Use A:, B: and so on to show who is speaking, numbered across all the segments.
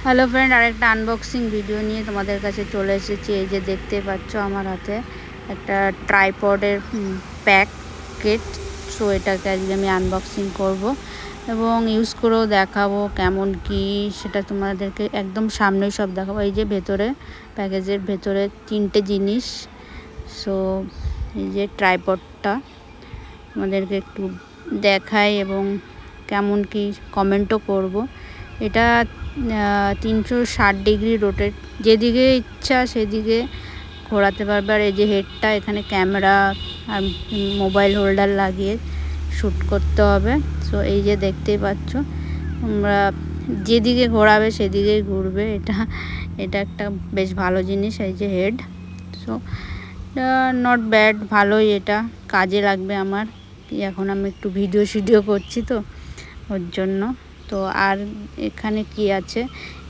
A: Hello friend, আরেকটা unboxing video নিয়ে তোমাদের কাছে চলে এসেছি। এই যে দেখতে পাচ্ছ আমার হাতে একটা ট্রাইপডের প্যাকেট। সো এটাকে আজকে আমি আনবক্সিং করব এবং ইউজ করেও দেখাবো কেমন কি সেটা তোমাদেরকে একদম সামনেই সব দেখাবো। এই যে ভেতরে প্যাকেজের ভেতরে 3টে জিনিস। সো এই যে ট্রাইপডটা তোমাদেরকে একটু দেখাই এবং কেমন কি কমেন্টও করব। এটা 360 ডিগ্রি রোটেট, যেদিকে ইচ্ছা সেদিকে ঘোরাতে পারবে। আর এই যে হেডটা, এখানে ক্যামেরা আর মোবাইল হোল্ডার লাগিয়ে শ্যুট করতে হবে। সো এই যে দেখতেই পাচ্ছ, তোমরা যেদিকে ঘোরাবে সেদিকেই ঘুরবে। এটা একটা বেশ ভালো জিনিস। এই যে হেড, সো এটা নট ব্যাড, ভালোই, এটা কাজে লাগবে আমার। এখন আমি একটু ভিডিও করছি তো ওর জন্য। তো আর এখানে কি আছে,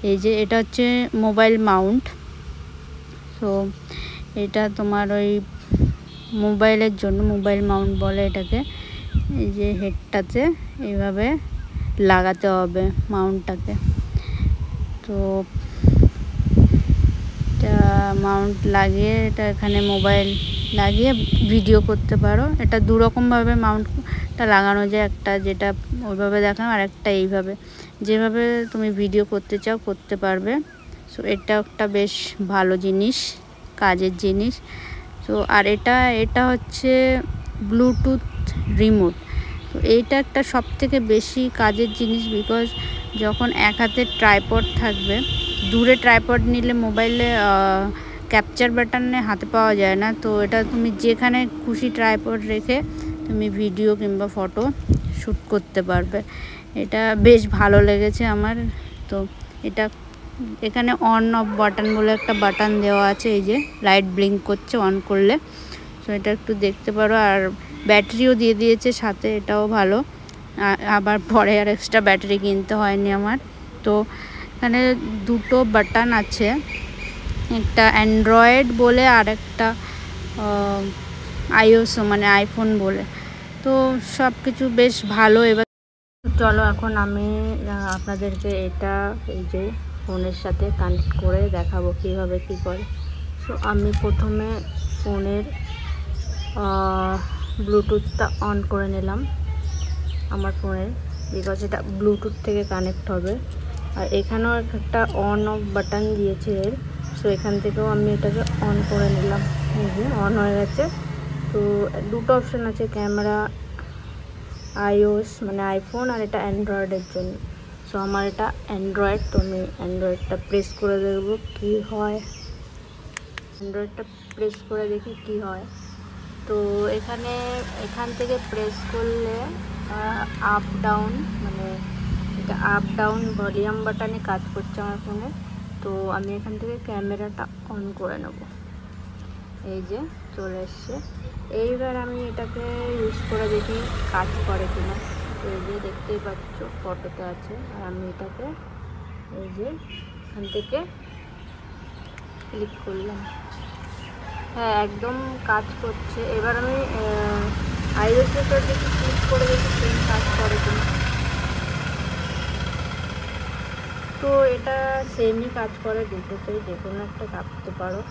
A: এই যে এটা হচ্ছে মোবাইল মাউন্ট। তো এটা তোমার ওই মোবাইলের জন্য মোবাইল মাউন্ট বলে এটাকে। এই যে হেডটাতে এইভাবে লাগাতে হবে মাউন্টটাকে। তো এটা মাউন্ট লাগিয়ে এটা এখানে মোবাইল লাগিয়ে ভিডিও করতে পারো। এটা দুরকমভাবে মাউন্টটা লাগানো যায়, একটা যেটা ওইভাবে দেখানো আর একটা এইভাবে, যেভাবে তুমি ভিডিও করতে চাও করতে পারবে। সো এটা একটা বেশ ভালো জিনিস, কাজের জিনিস। তো আর এটা হচ্ছে ব্লুটুথ রিমোট। তো এইটা একটা সবথেকে বেশি কাজের জিনিস, বিকজ যখন এক হাতে ট্রাইপড থাকবে, দূরে ট্রাইপড নিলে মোবাইলে ক্যাপচার বাটনে হাতে পাওয়া যায় না। তো এটা তুমি যেখানে খুশি ট্রাইপড রেখে তুমি ভিডিও কিংবা ফটো শ্যুট করতে পারবে। এটা বেশ ভালো লেগেছে আমার। তো এটা এখানে অন অফ বাটন বলে একটা বাটন দেওয়া আছে। এই যে লাইট ব্লিঙ্ক করছে অন করলে, তো এটা একটু দেখতে পারো। আর ব্যাটারিও দিয়ে দিয়েছে সাথে, এটাও ভালো। আবার পরে আর এক্সট্রা ব্যাটারি কিনতে হয়নি আমার। তো এখানে 2টো বাটন আছে, একটা অ্যান্ড্রয়েড বলে আর একটা iOS মানে আইফোন বলে। তো সব কিছু বেশ ভালো। এবার চলো এখন আমি আপনাদেরকে এটা এই যে ফোনের সাথে কানেক্ট করে দেখাবো কীভাবে কী করে। সো আমি প্রথমে ফোনের ব্লুটুথটা অন করে নিলাম আমার ফোনের, বিকজ এটা ব্লুটুথ থেকে কানেক্ট হবে। আর এখানেও একটা অন অফ বাটন দিয়েছে এর। সো এখান থেকেও আমি এটাকে অন করে নিলাম। এই যে অন হয়ে গেছে। তো 2টো অপশান আছে, ক্যামেরা, iOS মানে আইফোন, আর এটা অ্যান্ড্রয়েডের জন্য। সো আমার এটা অ্যান্ড্রয়েড, তো আমি অ্যান্ড্রয়েডটা প্রেস করে দেখবো কী হয়। অ্যান্ড্রয়েডটা প্রেস করে দেখি কি হয়। তো এখান থেকে প্রেস করলে আপ ডাউন, মানে এটা আপ ডাউন ভলিউম বাটনে কাজ করছে আমার ফোনে। তো আমি এখান থেকে ক্যামেরাটা অন করে নেব। এই যে চলে এসছে। এইবার আমি এটাকে ইউজ করে দেখি কাজ করে কিনা। তো এই যে দেখতেই পাচ্ছ ফটোতে আছে। আর আমি এটাকে এই যে এখান থেকে ক্লিক করলাম, হ্যাঁ একদম কাজ করছে। এবার আমি iOS-এর দেখি ক্লিক করে দেখি সেম কাজ করে কিনা। তো এটা সেমই কাজ করে দুটোতেই, যে কোনো একটা কাঁপতে পারো।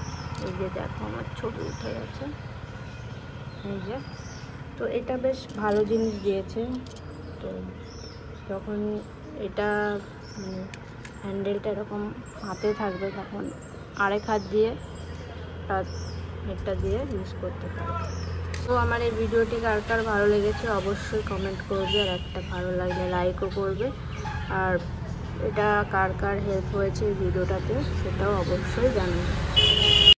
A: এই যে দেখো আমার ছবি উঠে গেছে, এই যে। তো এটা বেশ ভালো জিনিস দিয়েছে। তো যখন এটা মানে হ্যান্ডেলটা এরকম হাতে থাকবে, তখন আরেক হাত দিয়ে হেডটা দিয়ে ইউজ করতে পারো। তো আমার এই ভিডিওটি কার কার ভালো লেগেছে অবশ্যই কমেন্ট করবে, আর একটা ভালো লাগলে লাইকও করবে। আর এটা কার কার হেল্প হয়েছে ভিডিওটাতে সেটাও অবশ্যই জানাবে।